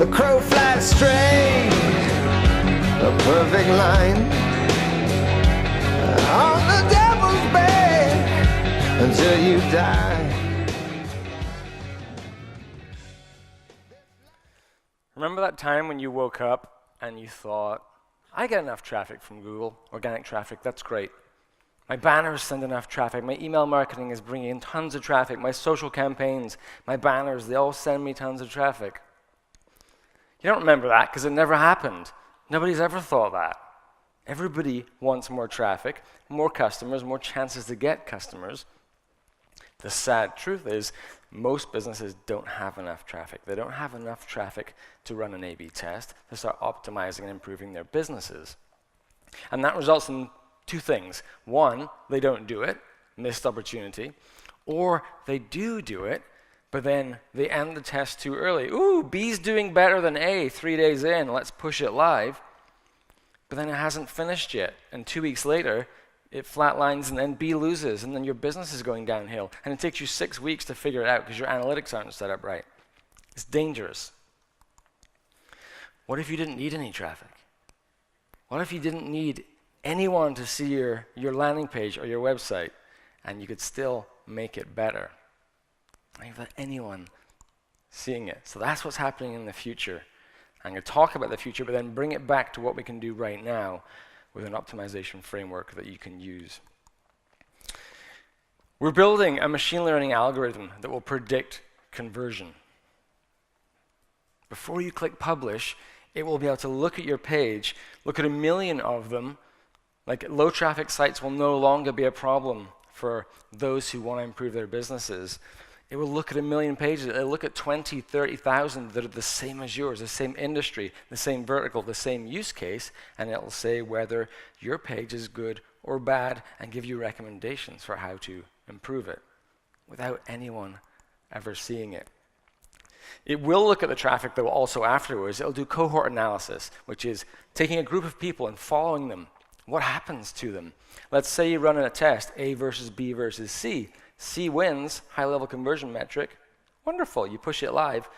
The crow flies straight, a perfect line, on the devil's bed until you die. Remember that time when you woke up and you thought, I get enough traffic from Google, organic traffic, that's great. My banners send enough traffic, my email marketing is bringing in tons of traffic, my social campaigns, my banners, they all send me tons of traffic. You don't remember that because it never happened. Nobody's ever thought that. Everybody wants more traffic, more customers, more chances to get customers. The sad truth is, most businesses don't have enough traffic. They don't have enough traffic to run an A/B test, to start optimizing and improving their businesses. And that results in two things. One, they don't do it, missed opportunity, or they do it, but then they end the test too early. Ooh, B's doing better than A 3 days in, let's push it live. But then it hasn't finished yet, and 2 weeks later, it flatlines and then B loses, and then your business is going downhill. And it takes you 6 weeks to figure it out because your analytics aren't set up right. It's dangerous. What if you didn't need any traffic? What if you didn't need anyone to see your landing page or your website, and you could still make it better? Without anyone seeing it. So that's what's happening in the future. I'm going to talk about the future, but then bring it back to what we can do right now with an optimization framework that you can use. We're building a machine learning algorithm that will predict conversion. Before you click publish, it will be able to look at your page, look at 1 million of them. Like, low traffic sites will no longer be a problem for those who want to improve their businesses. It will look at 1 million pages. It'll look at 20, 30,000 that are the same as yours, the same industry, the same vertical, the same use case, and it'll say whether your page is good or bad and give you recommendations for how to improve it without anyone ever seeing it. It will look at the traffic, though, also afterwards. It'll do cohort analysis, which is taking a group of people and following them. What happens to them? Let's say you run a test, A versus B versus C. C wins, high-level conversion metric. Wonderful, you push it live.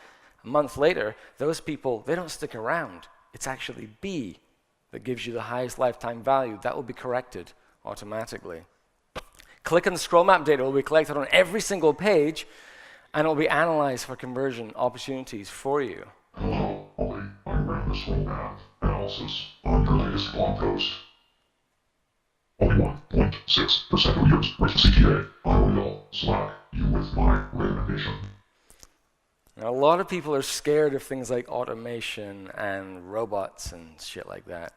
A month later, those people, they don't stick around. It's actually B that gives you the highest lifetime value. That will be corrected automatically. Click and scroll map data will be collected on every single page, and it will be analyzed for conversion opportunities for you. Hello, Oli. I ran the scroll map analysis on your latest blog post. Only 1.6% of users reach CTA. I will slack you with my recommendation. Now, a lot of people are scared of things like automation and robots and shit like that.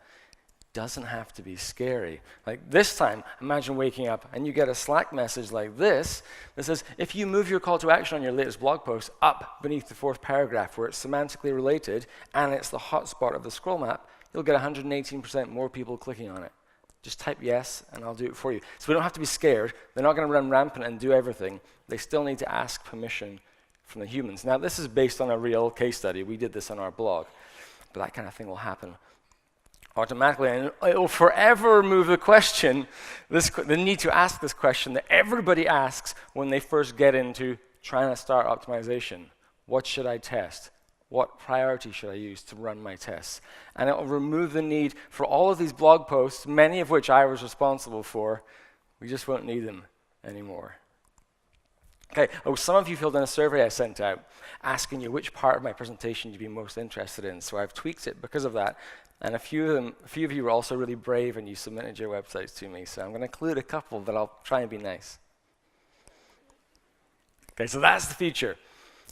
Doesn't have to be scary. Like this time, imagine waking up and you get a Slack message like this that says, if you move your call to action on your latest blog post up beneath the 4th paragraph where it's semantically related and it's the hotspot of the scroll map, you'll get 118% more people clicking on it. Just type yes, and I'll do it for you. So we don't have to be scared. They're not going to run rampant and do everything. They still need to ask permission from the humans. Now, this is based on a real case study. We did this on our blog. But that kind of thing will happen automatically. And it will forever remove the question, the need to ask this question that everybody asks when they first get into trying to start optimization. What should I test? What priority should I use to run my tests? And it will remove the need for all of these blog posts, many of which I was responsible for. We just won't need them anymore. Okay, some of you filled in a survey I sent out asking you which part of my presentation you'd be most interested in. So I've tweaked it because of that. And a few of you were also really brave and you submitted your websites to me. So I'm going to include a couple that I'll try and be nice. Okay, so that's the future.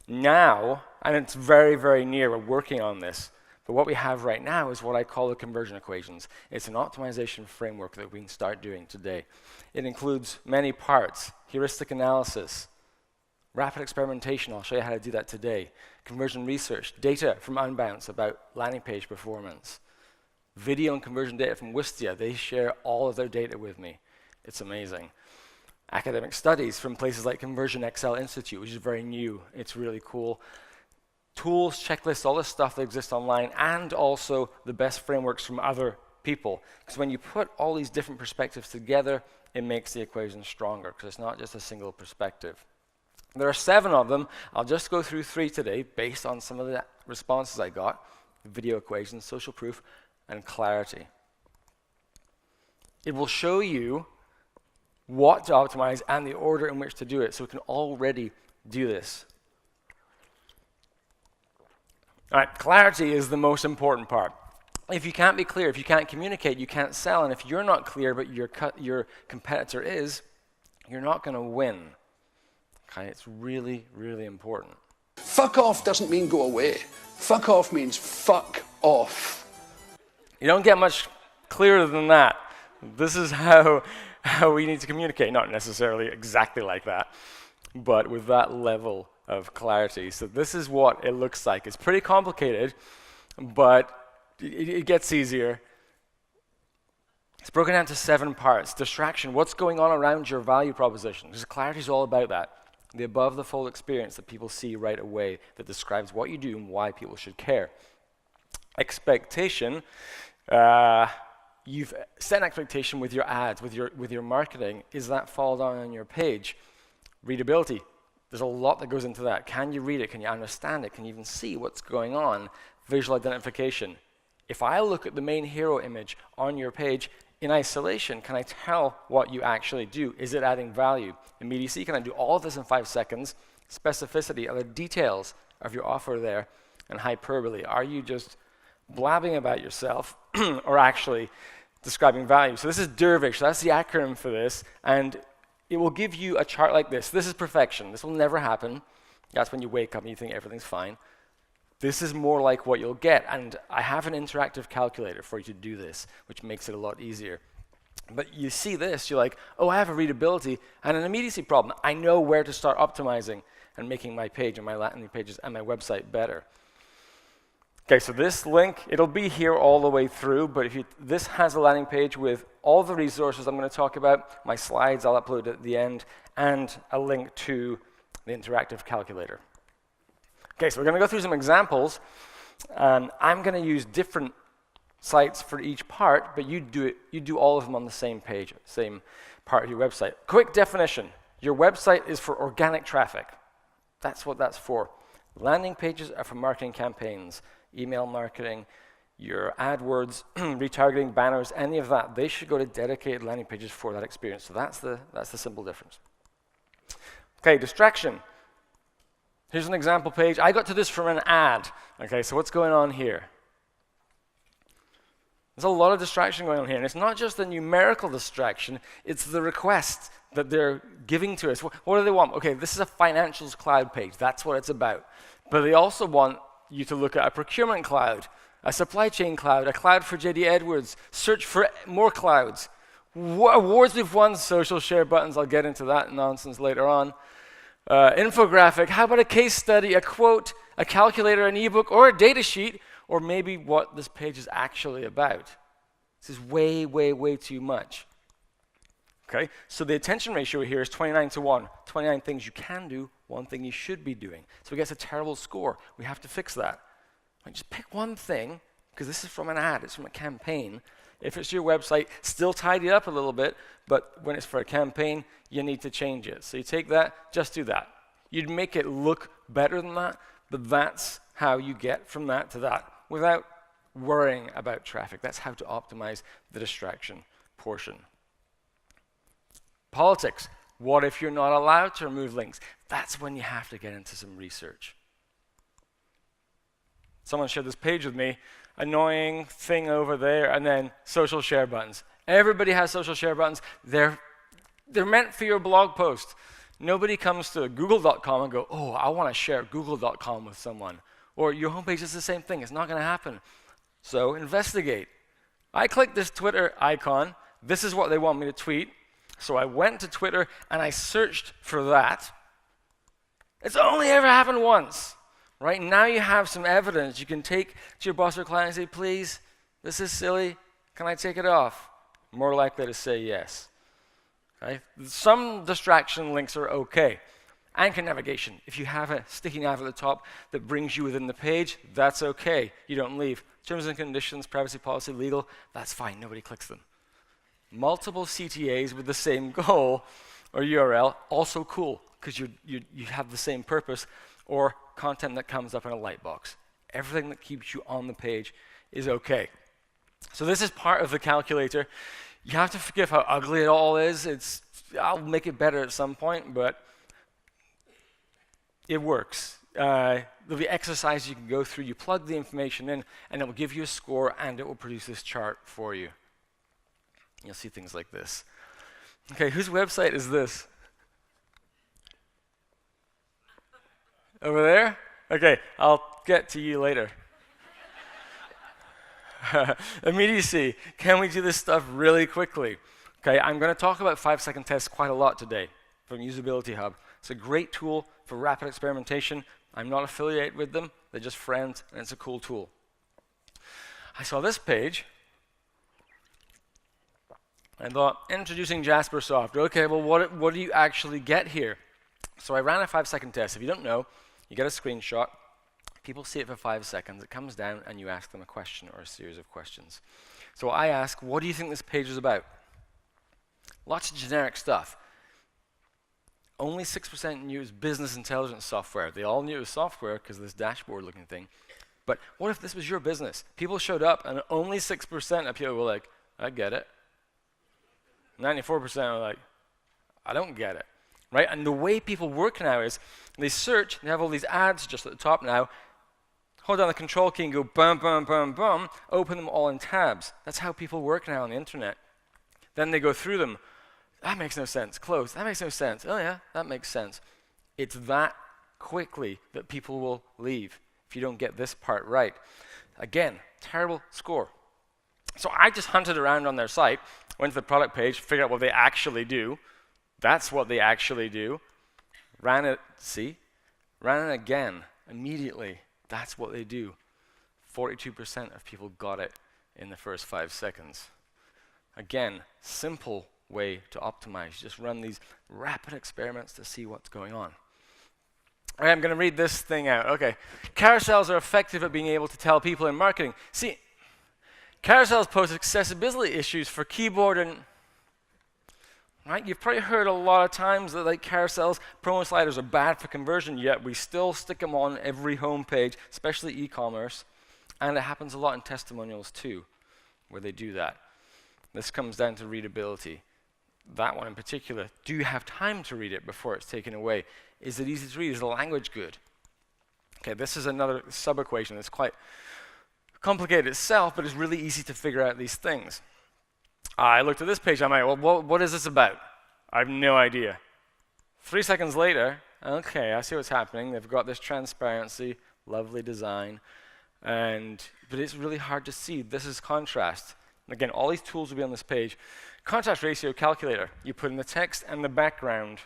Now, and it's very, very near, we're working on this, but what we have right now is what I call the conversion equations. It's an optimization framework that we can start doing today. It includes many parts: heuristic analysis, rapid experimentation, I'll show you how to do that today, conversion research, data from Unbounce about landing page performance, video and conversion data from Wistia. They share all of their data with me. It's amazing. Academic studies from places like Conversion Excel Institute, which is very new. It's really cool. Tools, checklists, all this stuff that exists online, and also the best frameworks from other people. Because when you put all these different perspectives together, it makes the equation stronger, because it's not just a single perspective. There are 7 of them. I'll just go through 3 today based on some of the responses I got. Video equations, social proof, and clarity. It will show you what to optimize and the order in which to do it, so we can already do this. All right, clarity is the most important part. If you can't be clear, if you can't communicate, you can't sell, and if you're not clear but your competitor is, you're not going to win. Okay, it's really, really important. Fuck off doesn't mean go away. Fuck off means fuck off. You don't get much clearer than that. This is how we need to communicate. Not necessarily exactly like that, but with that level of clarity. So this is what it looks like. It's pretty complicated, but it gets easier. It's broken down to 7 parts. Distraction, what's going on around your value proposition? Because clarity is all about that. The above-the-fold experience that people see right away that describes what you do and why people should care. Expectation, you've set an expectation with your ads, with your marketing. Is that fall down on your page? Readability, there's a lot that goes into that. Can you read it? Can you understand it? Can you even see what's going on? Visual identification. If I look at the main hero image on your page in isolation, can I tell what you actually do? Is it adding value? Immediacy, can I do all of this in 5 seconds? Specificity, are the details of your offer there? And hyperbole, are you just blabbing about yourself or actually describing value? So this is Dervish, so that's the acronym for this, and it will give you a chart like this. This is perfection. This will never happen. That's when you wake up and you think everything's fine. This is more like what you'll get, and I have an interactive calculator for you to do this, which makes it a lot easier. But you see this, you're like, oh, I have a readability and an immediacy problem. I know where to start optimizing and making my page and my landing pages and my website better. Okay, so this link, it'll be here all the way through, but this has a landing page with all the resources I'm going to talk about, my slides I'll upload at the end, and a link to the interactive calculator. Okay, so we're going to go through some examples. I'm going to use different sites for each part, but you do all of them on the same page, same part of your website. Quick definition. Your website is for organic traffic. That's what that's for. Landing pages are for marketing campaigns, email marketing, your AdWords, retargeting, banners, any of that. They should go to dedicated landing pages for that experience. So that's the simple difference. Okay, distraction. Here's an example page. I got to this from an ad. Okay, so what's going on here? There's a lot of distraction going on here, and it's not just the numerical distraction, it's the request that they're giving to us. What do they want? Okay, this is a financials cloud page. That's what it's about. But they also want you to look at a procurement cloud, a supply chain cloud, a cloud for JD Edwards, search for more clouds. Awards we've won, social share buttons. I'll get into that nonsense later on. Infographic, how about a case study, a quote, a calculator, an ebook, or a data sheet, or maybe what this page is actually about. This is way, way, way too much. Okay, so the attention ratio here is 29 to 1. 29 things you can do, 1 thing you should be doing. So it gets a terrible score. We have to fix that. Like, just pick one thing, because this is from an ad, it's from a campaign. If it's your website, still tidy it up a little bit, but when it's for a campaign, you need to change it. So you take that, just do that. You'd make it look better than that, but that's how you get from that to that without worrying about traffic. That's how to optimize the distraction portion. Politics. What if you're not allowed to remove links? That's when you have to get into some research. Someone shared this page with me, annoying thing over there, and then social share buttons. Everybody has social share buttons. They're meant for your blog post. Nobody comes to google.com and go, oh, I want to share google.com with someone. Or your homepage is the same thing. It's not going to happen. So investigate. I clicked this Twitter icon. This is what they want me to tweet. So I went to Twitter and I searched for that. It's only ever happened once. Right now you have some evidence. You can take to your boss or client and say, please, this is silly. Can I take it off? More likely to say yes. Okay? Some distraction links are okay. Anchor navigation. If you have a sticky nav at the top that brings you within the page, that's okay. You don't leave. Terms and conditions, privacy policy, legal, that's fine. Nobody clicks them. Multiple CTAs with the same goal or URL, also cool. because you have the same purpose, or content that comes up in a light box. Everything that keeps you on the page is okay. So this is part of the calculator. You have to forgive how ugly it all is. I'll make it better at some point, but it works. There'll be exercises you can go through. You plug the information in, and it will give you a score, and it will produce this chart for you. You'll see things like this. Okay, whose website is this? Over there? Okay, I'll get to you later. Immediacy. Can we do this stuff really quickly? Okay, I'm going to talk about 5-second tests quite a lot today from Usability Hub. It's a great tool for rapid experimentation. I'm not affiliated with them. They're just friends, and it's a cool tool. I saw this page. I thought, introducing Jaspersoft. Okay, well, what do you actually get here? So I ran a 5-second test. If you don't know, you get a screenshot. People see it for 5 seconds. It comes down, and you ask them a question or a series of questions. So I ask, what do you think this page is about? Lots of generic stuff. Only 6% use business intelligence software. They all knew it was software because of this dashboard-looking thing. But what if this was your business? People showed up, and only 6% of people were like, I get it. 94% are like, I don't get it. Right? And the way people work now is they search, they have all these ads just at the top now, hold down the control key and go bum, bum, bum, bum, open them all in tabs. That's how people work now on the internet. Then they go through them. That makes no sense. Close. That makes no sense. Oh yeah, that makes sense. It's that quickly that people will leave if you don't get this part right. Again, terrible score. So I just hunted around on their site, went to the product page, figured out what they actually do. That's what they actually do. Ran it again immediately. That's what they do. 42% of people got it in the first 5 seconds. Again, simple way to optimize. Just run these rapid experiments to see what's going on. All right, I'm going to read this thing out. Okay. Carousels are effective at being able to tell people in marketing. See, carousels pose accessibility issues for keyboard and right? You've probably heard a lot of times that like carousels, promo sliders are bad for conversion, yet we still stick them on every homepage, especially e-commerce. And it happens a lot in testimonials too, where they do that. This comes down to readability. That one in particular, do you have time to read it before it's taken away? Is it easy to read? Is the language good? Okay, this is another sub-equation that's quite complicated itself, but it's really easy to figure out these things. I looked at this page, I'm like, well, what is this about? I have no idea. 3 seconds later, okay, I see what's happening. They've got this transparency, lovely design, but it's really hard to see. This is contrast. Again, all these tools will be on this page. Contrast ratio calculator. You put in the text and the background.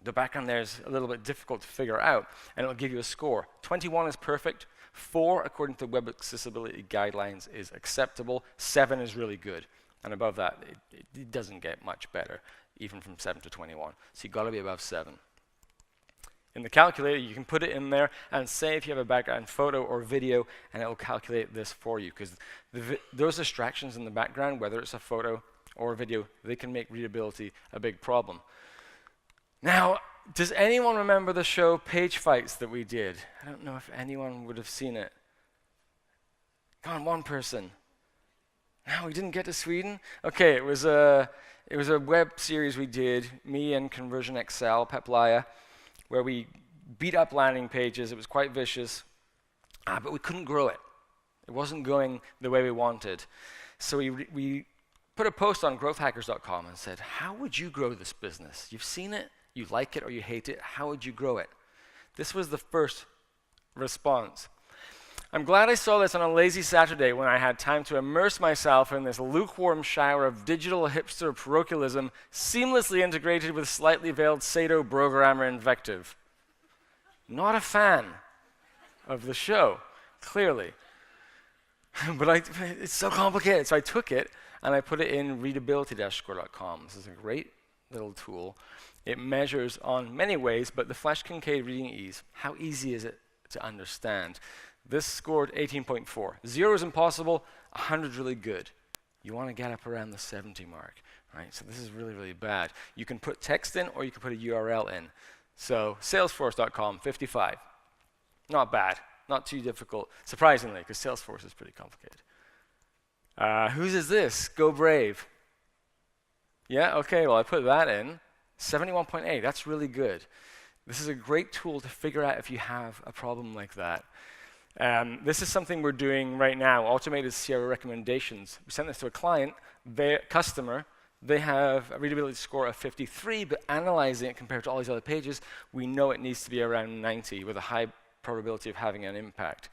The background there is a little bit difficult to figure out, and it'll give you a score. 21 is perfect. 4, according to Web Accessibility Guidelines, is acceptable. 7 is really good. And above that, it doesn't get much better, even from 7 to 21. So you've got to be above 7. In the calculator, you can put it in there and say if you have a background photo or video, and it will calculate this for you. Because those distractions in the background, whether it's a photo or a video, they can make readability a big problem. Now, does anyone remember the show Page Fights that we did? I don't know if anyone would have seen it. Come on, one person. No, we didn't get to Sweden? Okay, it was a web series we did, me and Conversion XL, Peplaya, where we beat up landing pages. It was quite vicious, but we couldn't grow it. It wasn't going the way we wanted. So we put a post on growthhackers.com and said, how would you grow this business? You've seen it, you like it or you hate it, how would you grow it? This was the first response. I'm glad I saw this on a lazy Saturday when I had time to immerse myself in this lukewarm shower of digital hipster parochialism seamlessly integrated with slightly veiled pseudo-programmer invective. Not a fan of the show, clearly. But it's so complicated, so I took it and I put it in readability-score.com. This is a great little tool. It measures on many ways, but the Flash Kincaid reading ease, how easy is it to understand? This scored 18.4. 0 is impossible, 100 is really good. You want to get up around the 70 mark. right? So this is really, really bad. You can put text in or you can put a URL in. So salesforce.com, 55. Not bad, not too difficult, surprisingly, because Salesforce is pretty complicated. Whose is this? Go Brave. Yeah, okay, well, I put that in. 71.8, that's really good. This is a great tool to figure out if you have a problem like that. This is something we're doing right now, automated CRO recommendations. We sent this to a client, their customer. They have a readability score of 53, but analyzing it compared to all these other pages, we know it needs to be around 90 with a high probability of having an impact.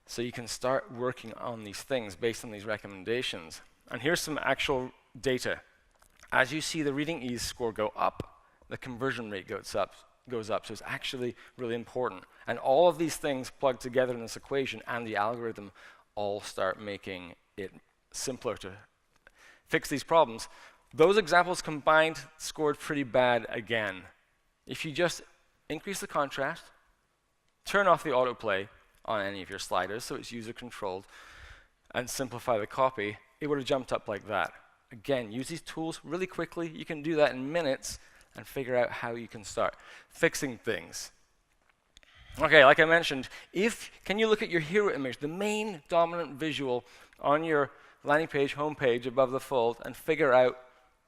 So you can start working on these things based on these recommendations. And here's some actual data. As you see the reading ease score go up, the conversion rate goes up. So it's actually really important. And all of these things plugged together in this equation and the algorithm all start making it simpler to fix these problems. Those examples combined scored pretty bad again. If you just increase the contrast, turn off the autoplay on any of your sliders so it's user controlled, and simplify the copy, it would have jumped up like that. Again, use these tools really quickly. You can do that in minutes and figure out how you can start fixing things. Okay, like I mentioned, can you look at your hero image, the main dominant visual on your landing page, home page, above the fold, and figure out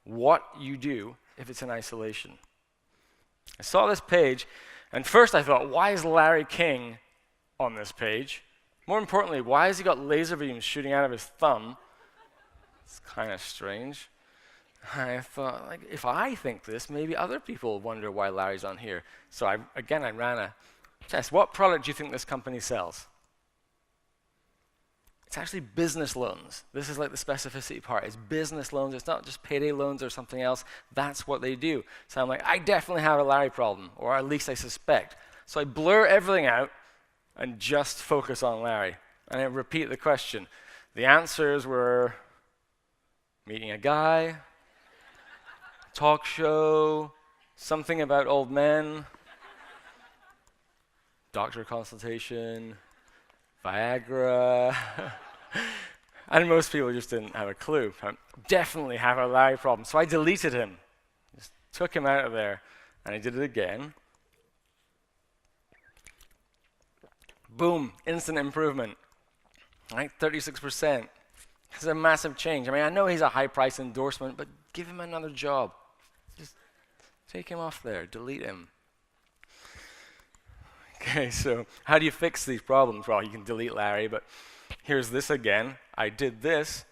what you do if it's in isolation. I saw this page, and first I thought, why is Larry King on this page? More importantly, why has he got laser beams shooting out of his thumb? It's kind of strange. I thought, like, if I think this, maybe other people wonder why Larry's on here. So I ran a test. What product do you think this company sells? It's actually business loans. This is like the specificity part. It's business loans. It's not just payday loans or something else. That's what they do. So I'm like, I definitely have a Larry problem, or at least I suspect. So I blur everything out and just focus on Larry. And I repeat the question. The answers were meeting a guy, talk show, something about old men, doctor consultation, Viagra. And most people just didn't have a clue. I definitely have a Larry problem. So I deleted him. Just took him out of there. And I did it again. Boom, instant improvement. Right, 36%. It's a massive change. I mean, I know he's a high-price endorsement, but give him another job. Just take him off there, delete him. Okay, so how do you fix these problems? Well, you can delete Larry, but here's this again. I did this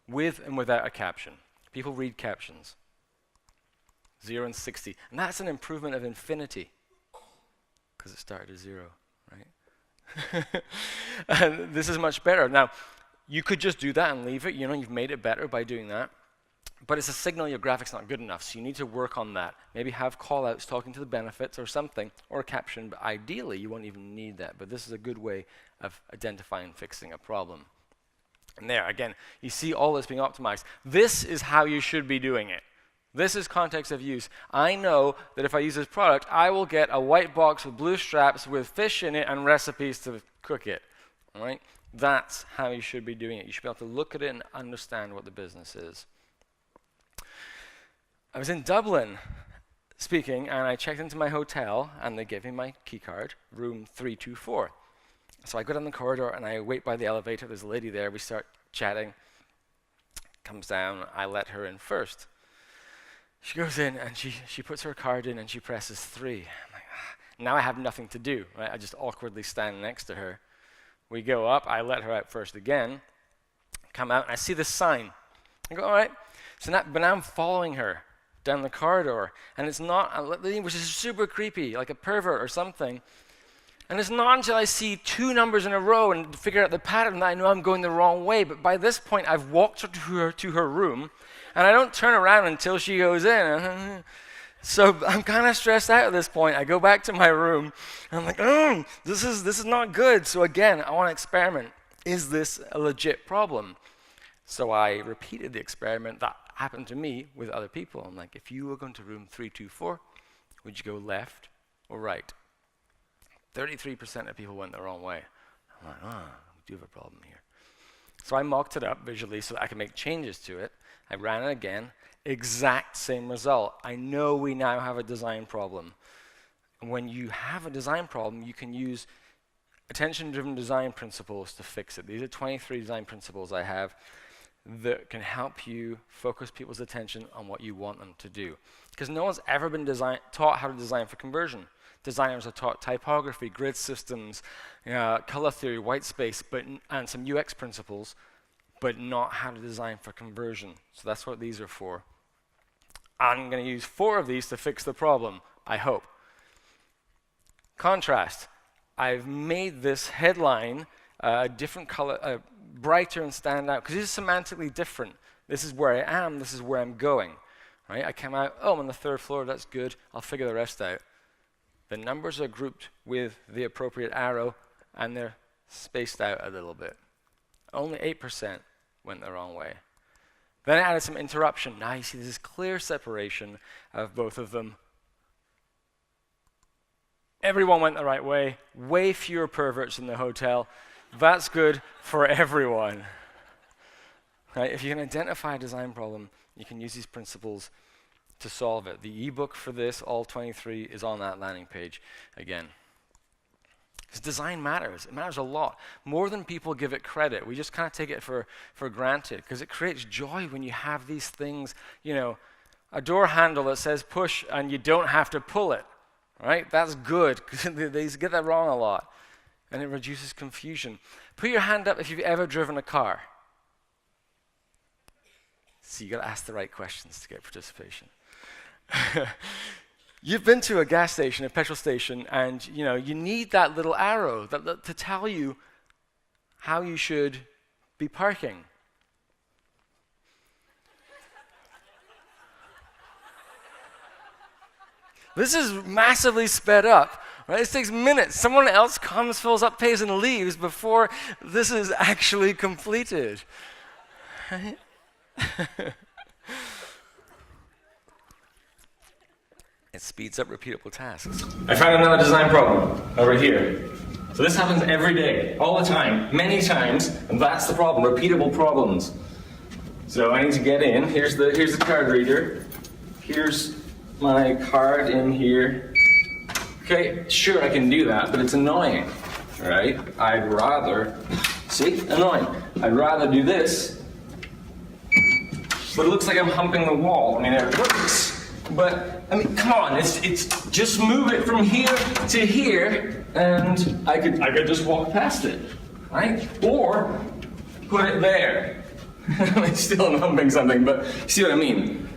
with and without a caption. People read captions. 0 and 60. And that's an improvement of infinity, because it started at 0, right? And this is much better. Now, you could just do that and leave it. You know, you've made it better by doing that. But it's a signal your graphic's not good enough, so you need to work on that. Maybe have call-outs talking to the benefits or something, or a caption, but ideally you won't even need that. But this is a good way of identifying and fixing a problem. And there, again, you see all this being optimized. This is how you should be doing it. This is context of use. I know that if I use this product, I will get a white box with blue straps with fish in it and recipes to cook it. All right? That's how you should be doing it. You should be able to look at it and understand what the business is. I was in Dublin speaking, and I checked into my hotel, and they gave me my key card, room 324. So I go down the corridor, and I wait by the elevator. There's a lady there. We start chatting. Comes down. I let her in first. She goes in, and she puts her card in, and she presses 3. I'm like, now I have nothing to do. Right? I just awkwardly stand next to her. We go up. I let her out first again. Come out, and I see this sign. I go, all right. So now, but now I'm following her down the corridor, and it's not, which is super creepy, like a pervert or something. And it's not until I see 2 numbers in a row and figure out the pattern that I know I'm going the wrong way. But by this point, I've walked her to her room, and I don't turn around until she goes in. So I'm kind of stressed out at this point. I go back to my room, and I'm like, this is not good. So again, I want to experiment. Is this a legit problem? So I repeated the experiment that happened to me with other people. I'm like, if you were going to room 324, would you go left or right? 33% of people went the wrong way. I'm like, we do have a problem here. So I mocked it up visually so that I could make changes to it. I ran it again, exact same result. I know we now have a design problem. And when you have a design problem, you can use attention-driven design principles to fix it. These are 23 design principles I have that can help you focus people's attention on what you want them to do. Because no one's ever been taught how to design for conversion. Designers are taught typography, grid systems, color theory, white space, and some UX principles, but not how to design for conversion. So that's what these are for. I'm going to use 4 of these to fix the problem, I hope. Contrast. I've made this headline a different color, brighter and stand out, because this is semantically different. This is where I am, this is where I'm going. Right? I came out, oh, I'm on the 3rd floor, that's good, I'll figure the rest out. The numbers are grouped with the appropriate arrow, and they're spaced out a little bit. Only 8% went the wrong way. Then I added some interruption. Now you see this clear separation of both of them. Everyone went the right way fewer perverts in the hotel. That's good for everyone. Right? If you can identify a design problem, you can use these principles to solve it. The ebook for this, all 23, is on that landing page again. Because design matters. It matters a lot. More than people give it credit. We just kind of take it for granted, because it creates joy when you have these things, a door handle that says push and you don't have to pull it. Right? That's good. They get that wrong a lot. And it reduces confusion. Put your hand up if you've ever driven a car. See, you got to ask the right questions to get participation. You've been to a gas station, a petrol station, and you need that little arrow to tell you how you should be parking. This is massively sped up. Right? This takes minutes. Someone else comes, fills up, pays, and leaves before this is actually completed. Right? It speeds up repeatable tasks. I found another design problem over here. So this happens every day, all the time, many times, and that's the problem, repeatable problems. So I need to get in. Here's the card reader. Here's my card in here. Okay, sure, I can do that, but it's annoying, right? I'd rather, see, annoying. I'd rather do this, but it looks like I'm humping the wall. I mean, it works, but, I mean, come on, it's just move it from here to here, and I could just walk past it, right? Or put it there. I mean, still I'm humping something, but you see what I mean?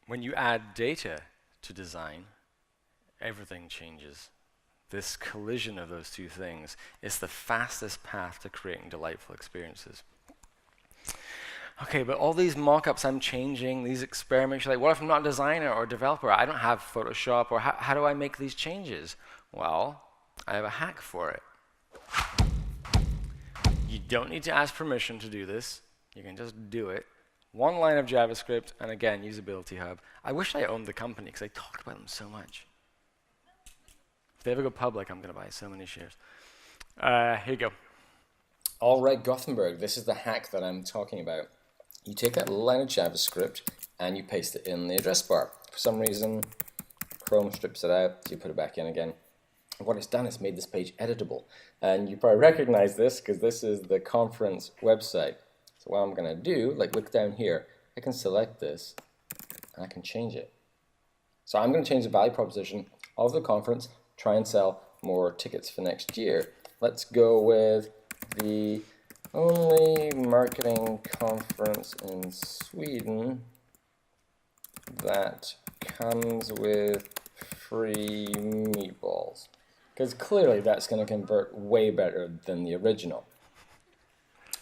When you add data to design, everything changes. This collision of those two things is the fastest path to creating delightful experiences. Okay, but all these mock-ups I'm changing, these experiments, you're like, what if I'm not a designer or a developer? I don't have Photoshop, or how do I make these changes? Well, I have a hack for it. You don't need to ask permission to do this. You can just do it. 1 line of JavaScript, and again, Usability Hub. I wish I owned the company, because I talk about them so much. If they ever go public, I'm going to buy so many shares. Here you go. All right, Gothenburg, this is the hack that I'm talking about. You take that line of JavaScript, and you paste it in the address bar. For some reason, Chrome strips it out, so you put it back in again. And what it's done is made this page editable. And you probably recognize this, because this is the conference website. So what I'm going to do, like look down here, I can select this, and I can change it. So I'm going to change the value proposition of the conference, try and sell more tickets for next year. Let's go with the only marketing conference in Sweden that comes with free meatballs. Because clearly that's going to convert way better than the original.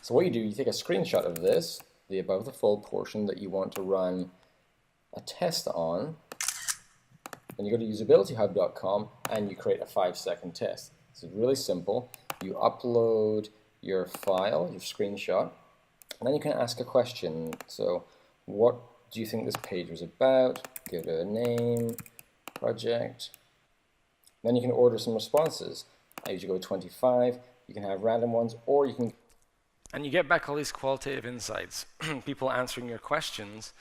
So what you do, you take a screenshot of this, the above the fold portion that you want to run a test on, then you go to usabilityhub.com and you create a 5-second test. This is really simple. You upload your file, your screenshot, and then you can ask a question. So what do you think this page was about? Give it a name, project. Then you can order some responses. I usually go with 25. You can have random ones, or you can... And you get back all these qualitative insights, people answering your questions.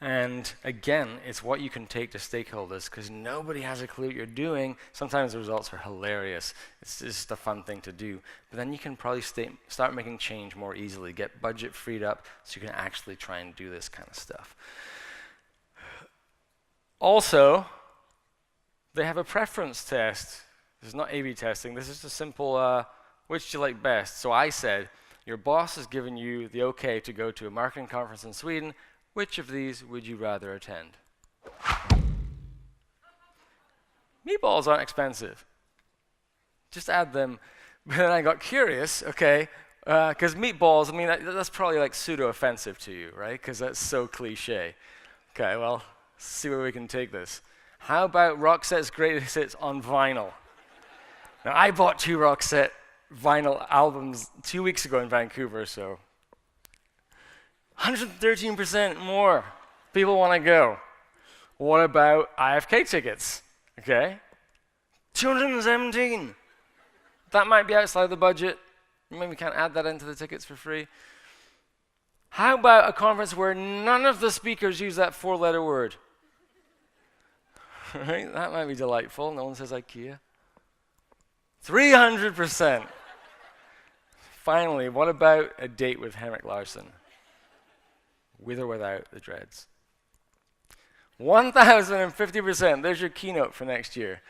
And again, it's what you can take to stakeholders, because nobody has a clue what you're doing. Sometimes the results are hilarious. It's just a fun thing to do. But then you can probably start making change more easily, get budget freed up so you can actually try and do this kind of stuff. Also, they have a preference test. This is not A/B testing. This is a simple, which do you like best? So I said, your boss has given you the okay to go to a marketing conference in Sweden. Which of these would you rather attend? Meatballs aren't expensive. Just add them. But then I got curious, okay, because meatballs, I mean, that's probably like pseudo-offensive to you, right? Because that's so cliche. Okay, well, let's see where we can take this. How about Roxette's Greatest Hits on vinyl? Now, I bought 2 Roxette vinyl albums 2 weeks ago in Vancouver, so 113% more people want to go. What about IFK tickets? Okay, 217. That might be outside the budget. Maybe we can't add that into the tickets for free. How about a conference where none of the speakers use that 4-letter word? Right? That might be delightful. No one says IKEA. 300%. Finally, what about a date with Henrik Larsson? With or without the dreads? 1,050%. There's your keynote for next year.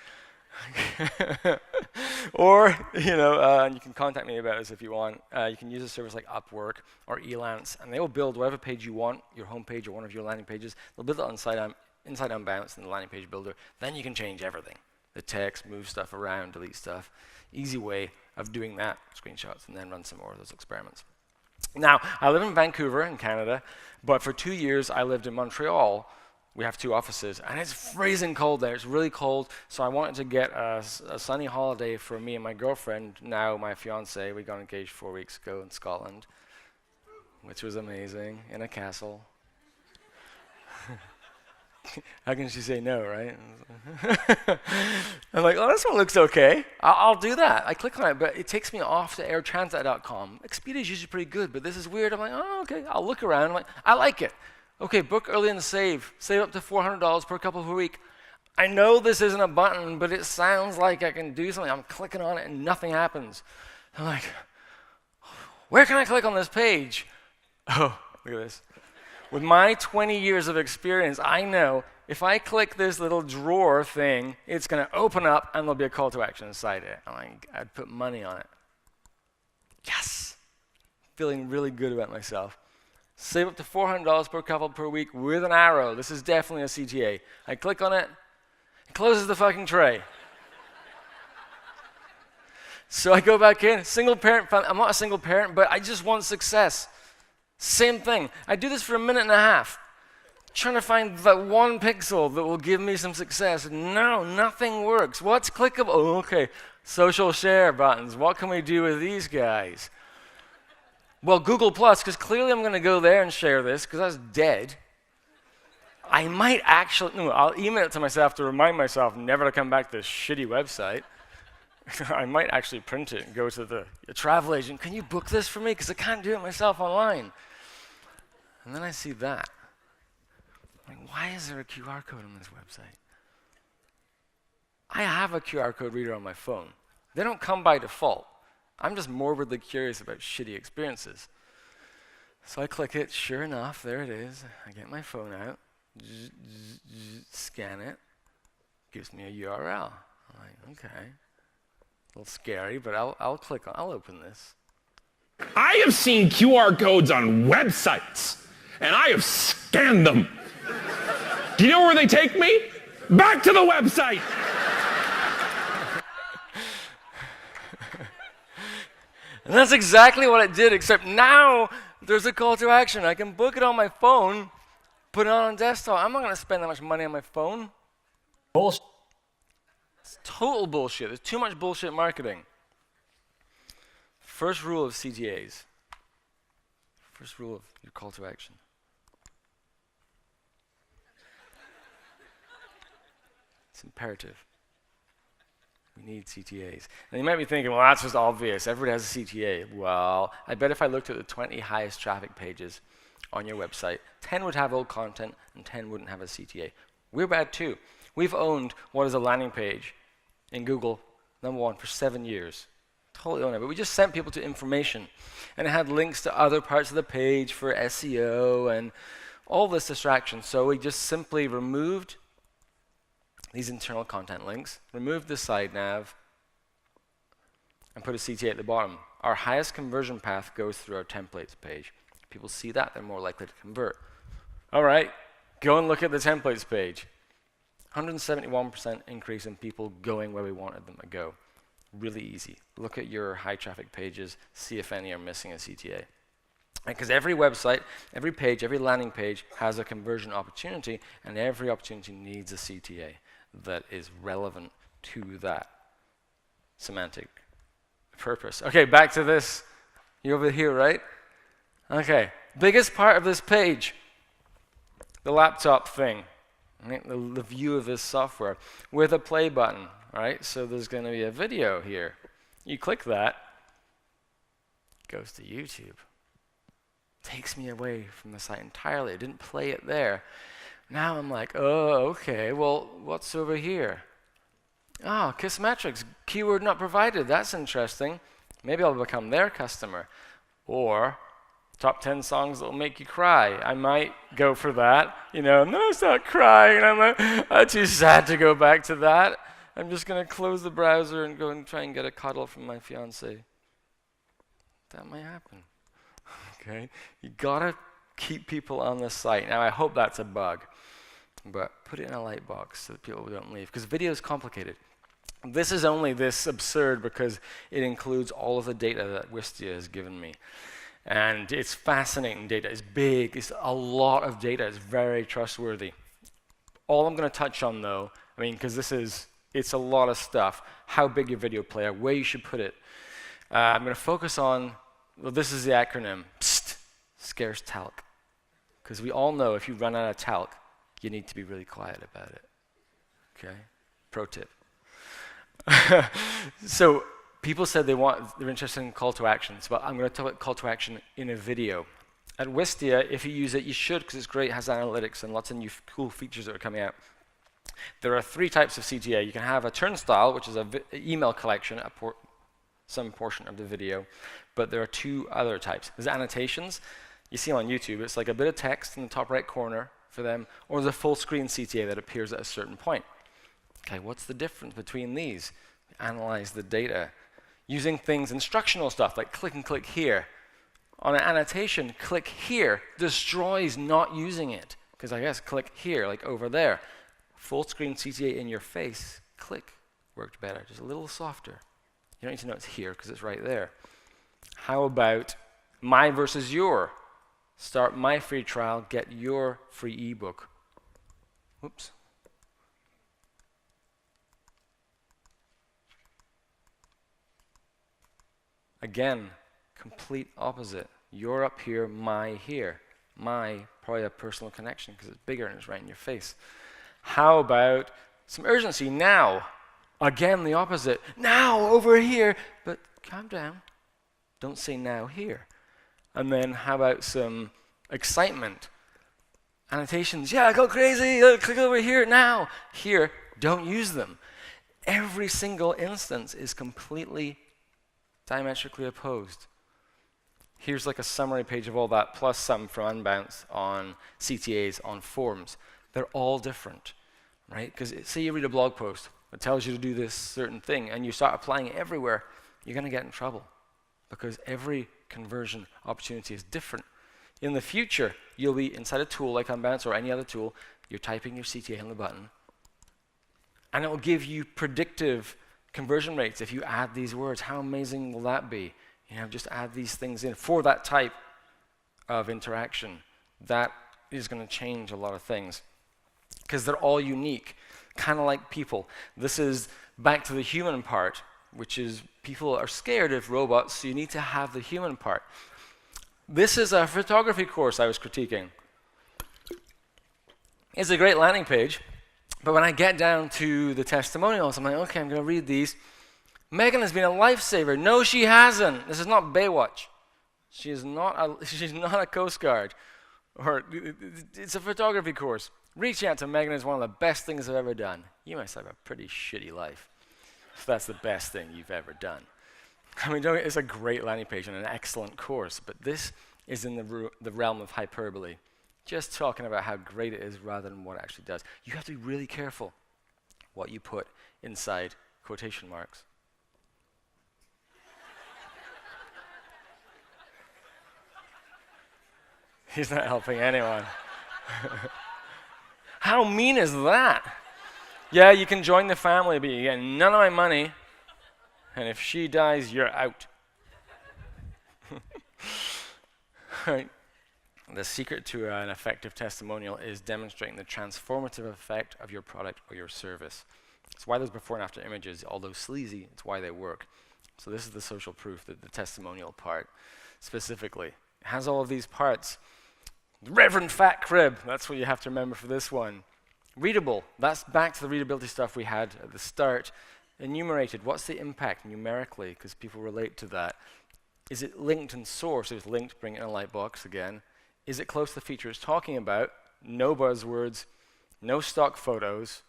Or, and you can contact me about this if you want. You can use a service like Upwork or Elance, and they will build whatever page you want, your homepage or one of your landing pages. They'll build it on inside Unbounce in the landing page builder. Then you can change everything. The text, move stuff around, delete stuff. Easy way of doing that, screenshots, and then run some more of those experiments. Now, I live in Vancouver in Canada, but for 2 years I lived in Montreal. We have 2 offices, and it's freezing cold there. It's really cold, so I wanted to get a sunny holiday for me and my girlfriend, now my fiance. We got engaged 4 weeks ago in Scotland, which was amazing, in a castle. How can she say no, right? I'm like, oh, this one looks okay. I'll do that. I click on it, but it takes me off to airtransat.com. Expedia is usually pretty good, but this is weird. I'm like, oh, okay. I'll look around. I'm like, I like it. Okay, book early and save. Save up to $400 per couple per week. I know this isn't a button, but it sounds like I can do something. I'm clicking on it and nothing happens. I'm like, where can I click on this page? Oh, look at this. With my 20 years of experience, I know if I click this little drawer thing, it's going to open up and there'll be a call to action inside it. I'd put money on it. Yes! Feeling really good about myself. Save up to $400 per couple per week with an arrow. This is definitely a CTA. I click on it, it closes the fucking tray. So I go back in, single parent family. I'm not a single parent, but I just want success. Same thing. I do this for a minute and a half, trying to find that one pixel that will give me some success. No, nothing works. What's clickable? Oh, okay, social share buttons. What can we do with these guys? Well, Google+, because clearly I'm going to go there and share this, because that's dead. I might actually, no, I'll email it to myself to remind myself never to come back to this shitty website. I might actually print it and go to the travel agent. Can you book this for me? Because I can't do it myself online. And then I see that. Like, why is there a QR code on this website? I have a QR code reader on my phone. They don't come by default. I'm just morbidly curious about shitty experiences. So I click it. Sure enough, there it is. I get my phone out, scan it, gives me a URL. I'm like, okay. A little scary, but I'll open this. I have seen QR codes on websites, and I have scanned them. Do you know where they take me? Back to the website. And that's exactly what it did, except now there's a call to action. I can book it on my phone, put it on desktop. I'm not going to spend that much money on my phone. Bullshit. It's total bullshit. There's too much bullshit marketing. First rule of CTAs. First rule of your call to action. It's imperative. We need CTAs. And you might be thinking, well, that's just obvious. Everybody has a CTA. Well, I bet if I looked at the 20 highest traffic pages on your website, 10 would have old content and 10 wouldn't have a CTA. We're bad too. We've owned what is a landing page in Google, #1, for 7 years. Totally own it. But we just sent people to information. And it had links to other parts of the page for SEO and all this distraction. So we just simply removed these internal content links, removed the side nav, and put a CTA at the bottom. Our highest conversion path goes through our templates page. People see that, they're more likely to convert. All right, go and look at the templates page. 171% increase in people going where we wanted them to go. Really easy. Look at your high traffic pages, see if any are missing a CTA. Because every website, every page, every landing page has a conversion opportunity, and every opportunity needs a CTA that is relevant to that semantic purpose. Okay, back to this. You're over here, right? Okay, biggest part of this page, the laptop thing, right? The view of this software with a play button, right? So there's going to be a video here. You click that, it goes to YouTube. Takes me away from the site entirely. I didn't play it there. Now I'm like, oh, okay, well, what's over here? Oh, Kissmetrics, keyword not provided. That's interesting. Maybe I'll become their customer. Or top 10 songs that will make you cry. I might go for that. You know, no, it's not crying. I'm too sad to go back to that. I'm just going to close the browser and go and try and get a cuddle from my fiance. That might happen. Okay, you gotta keep people on the site. Now I hope that's a bug, but put it in a light box so that people don't leave, because video is complicated. This is only this absurd because it includes all of the data that Wistia has given me. And it's fascinating data. It's big. It's a lot of data. It's very trustworthy. All I'm going to touch on, though, I mean, because it's a lot of stuff, how big your video player, where you should put it. I'm going to focus on, well, this is the acronym, PST, scarce talc. Because we all know if you run out of talc, you need to be really quiet about it. Okay? Pro tip. So people said they're interested in call to actions, but I'm going to talk about call to action in a video. At Wistia, if you use it, you should, because it's great, it has analytics and lots of new cool features that are coming out. There are 3 types of CTA. You can have a turnstile, which is an email collection, some portion of the video, but there are 2 other types. There's annotations. You see them on YouTube. It's like a bit of text in the top right corner for them, or there's a full screen CTA that appears at a certain point. Okay, what's the difference between these? Analyze the data. Using things, instructional stuff, like click and click here. On an annotation, click here destroys not using it, because I guess click here, like over there. Full screen CTA in your face, click, worked better, just a little softer. You don't need to know it's here because it's right there. How about my versus your? Start my free trial, get your free ebook. Oops. Again, complete opposite. You're up here, my here. My, probably a personal connection because it's bigger and it's right in your face. How about some urgency now? Again, the opposite. Now, over here. But calm down. Don't say now here. And then how about some excitement? Annotations. Yeah, go crazy. Click over here now. Here, don't use them. Every single instance is completely diametrically opposed. Here's like a summary page of all that, plus some from Unbounce on CTAs on forums. They're all different, right? Because say you read a blog post that tells you to do this certain thing, and you start applying it everywhere, you're going to get in trouble because every conversion opportunity is different. In the future, you'll be inside a tool like Unbounce or any other tool, you're typing your CTA on the button, and it will give you predictive conversion rates if you add these words. How amazing will that be? You know, just add these things in for that type of interaction. That is going to change a lot of things because they're all unique, kind of like people. This is back to the human part, which is people are scared of robots, so you need to have the human part. This is a photography course I was critiquing. It's a great landing page, But when I get down to the testimonials, I'm like, okay, I'm going to read these. Megan has been a lifesaver. No, she hasn't. This is not Baywatch. She's not a Coast Guard. Or it's a photography course. Reaching out to Megan is one of the best things I've ever done. You must have a pretty shitty life if that's the best thing you've ever done. I mean, it's a great landing page and an excellent course, but this is in the realm of hyperbole. Just talking about how great it is rather than what it actually does. You have to be really careful what you put inside quotation marks. He's not helping anyone. How mean is that? Yeah, you can join the family, but you get none of my money, and if she dies, you're out. Right. The secret to an effective testimonial is demonstrating the transformative effect of your product or your service. It's why those before and after images, although sleazy, it's why they work. So this is the social proof, the testimonial part specifically. It has all of these parts. Reverend Fat Crib, that's what you have to remember for this one. Readable, that's back to the readability stuff we had at the start. Enumerated, what's the impact numerically? Because people relate to that. Is it linked and sourced? If it's linked, bring it in a light box again. Is it close to the feature it's talking about? No buzzwords, no stock photos.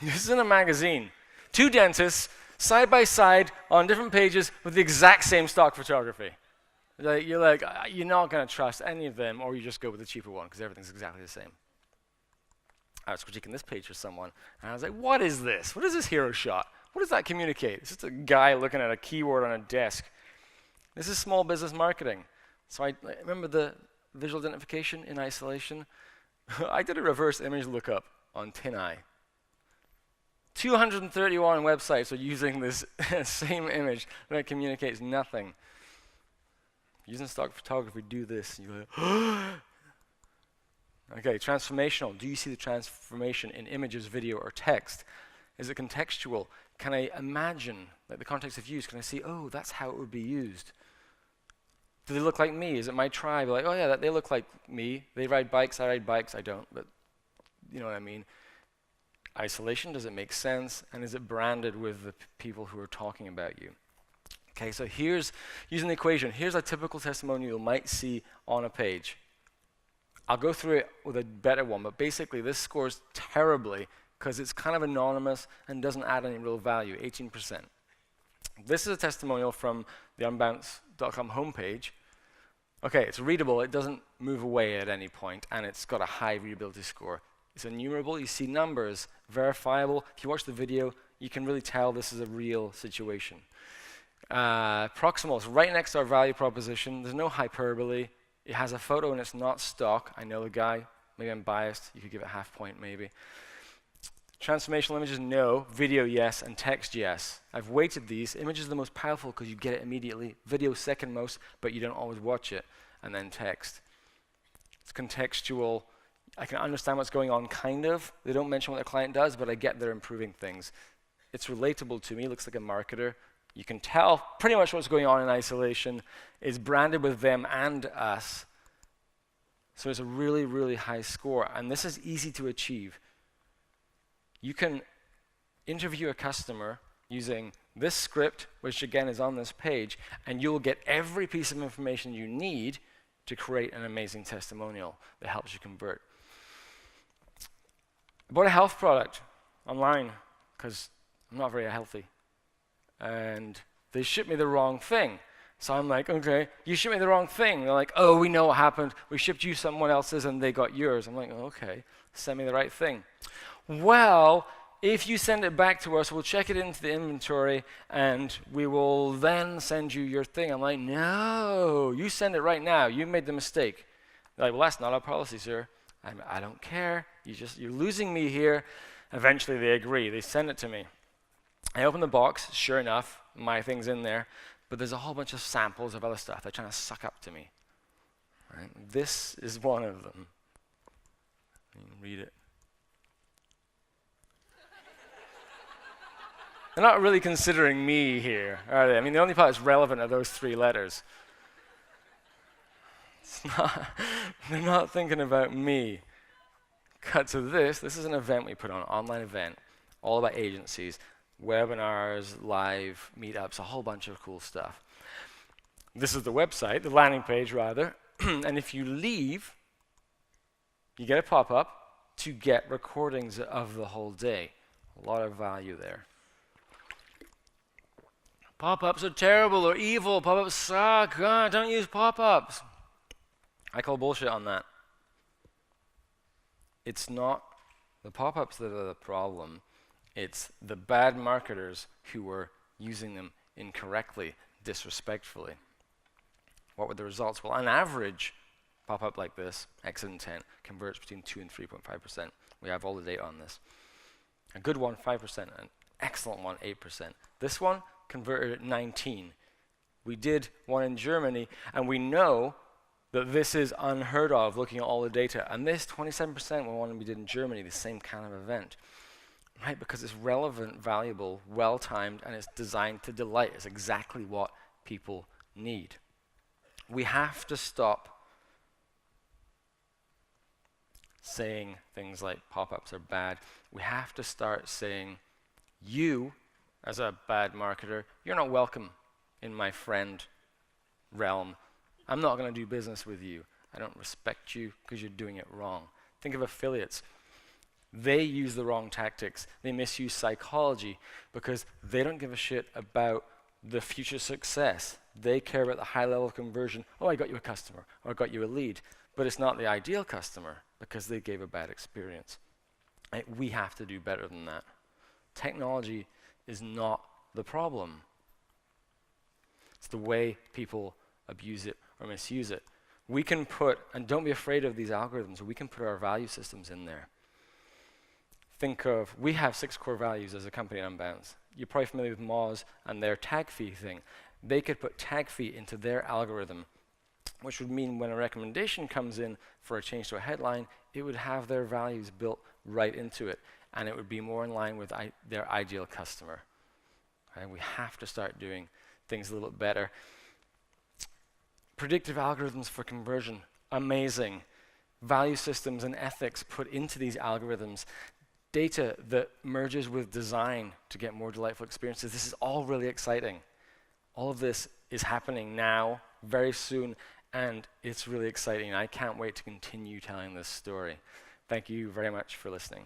This is in a magazine. 2 dentists, side by side, on different pages with the exact same stock photography. You're not going to trust any of them, or you just go with the cheaper one, because everything's exactly the same. I was critiquing this page for someone, and I was like, what is this? What is this hero shot? What does that communicate? It's just a guy looking at a keyboard on a desk. This is small business marketing. So I remember the visual identification in isolation. I did a reverse image lookup on TinEye. 231 websites are using this same image, and it communicates nothing. Using stock photography, do this. And you're like, okay, transformational. Do you see the transformation in images, video, or text? Is it contextual? Can I imagine, like the context of use, can I see, oh, that's how it would be used? Do they look like me? Is it my tribe? Like, oh yeah, they look like me. They ride bikes, I ride bikes, I don't, but you know what I mean. Isolation, does it make sense? And is it branded with the people who are talking about you? Okay, so here's, using the equation, here's a typical testimonial you might see on a page. I'll go through it with a better one, but basically this scores terribly because it's kind of anonymous and doesn't add any real value, 18%. This is a testimonial from the unbounce.com homepage. Okay, it's readable, it doesn't move away at any point, and it's got a high readability score. It's enumerable, you see numbers, verifiable. If you watch the video, you can really tell this is a real situation. Proximal is right next to our value proposition. There's no hyperbole. It has a photo and it's not stock. I know the guy. Maybe I'm biased. You could give it half point maybe. Transformational images, no. Video, yes. And text, yes. I've weighted these. Images are the most powerful because you get it immediately. Video, second most, but you don't always watch it. And then text. It's contextual. I can understand what's going on, kind of. They don't mention what their client does, but I get they're improving things. It's relatable to me. It looks like a marketer. You can tell pretty much what's going on in isolation. It's branded with them and us. So it's a really, really high score. And this is easy to achieve. You can interview a customer using this script, which again is on this page, and you'll get every piece of information you need to create an amazing testimonial that helps you convert. I bought a health product online because I'm not very healthy. And they shipped me the wrong thing. So I'm like, okay, you shipped me the wrong thing. They're like, oh, we know what happened. We shipped you someone else's and they got yours. I'm like, okay, send me the right thing. Well, if you send it back to us, we'll check it into the inventory and we will then send you your thing. I'm like, no, you send it right now. You made the mistake. They're like, well, that's not our policy, sir. I don't care. You're losing me here. Eventually they agree. They send it to me. I open the box, sure enough, my thing's in there, but there's a whole bunch of samples of other stuff they're trying to suck up to me. Right? This is one of them. You can read it. They're not really considering me here, are they? I mean, the only part that's relevant are those 3 letters. They're not thinking about me. Cut to this. This is an event we put on, an online event, all about agencies, webinars, live meetups, a whole bunch of cool stuff. This is the website, the landing page rather, and if you leave, you get a pop-up to get recordings of the whole day. A lot of value there. Pop-ups are terrible or evil. Pop-ups suck. God, don't use pop-ups. I call bullshit on that. It's not the pop-ups that are the problem. It's the bad marketers who are using them incorrectly, disrespectfully. What were the results? Well, on average, pop-up like this, exit intent, converts between 2 and 3.5%. We have all the data on this. A good one, 5%. An excellent one, 8%. This one converted at 19. We did one in Germany, and we know that this is unheard of looking at all the data. And this 27% one we did in Germany, the same kind of event. Right, because it's relevant, valuable, well-timed, and it's designed to delight. It's exactly what people need. We have to stop saying things like pop-ups are bad. We have to start saying, you, as a bad marketer, you're not welcome in my friend realm. I'm not going to do business with you. I don't respect you because you're doing it wrong. Think of affiliates. They use the wrong tactics. They misuse psychology because they don't give a shit about the future success. They care about the high level of conversion. Oh, I got you a customer, or I got you a lead. But it's not the ideal customer because they gave a bad experience. We have to do better than that. Technology is not the problem. It's the way people abuse it or misuse it. We can put, and don't be afraid of these algorithms, we can put our value systems in there. Think of, we have 6 core values as a company at Unbounce. You're probably familiar with Moz and their tag fee thing. They could put tag fee into their algorithm, which would mean when a recommendation comes in for a change to a headline, it would have their values built right into it, and it would be more in line with their ideal customer. Okay? We have to start doing things a little bit better. Predictive algorithms for conversion, amazing. Value systems and ethics put into these algorithms. Data that merges with design to get more delightful experiences. This is all really exciting. All of this is happening now, very soon, and it's really exciting. I can't wait to continue telling this story. Thank you very much for listening.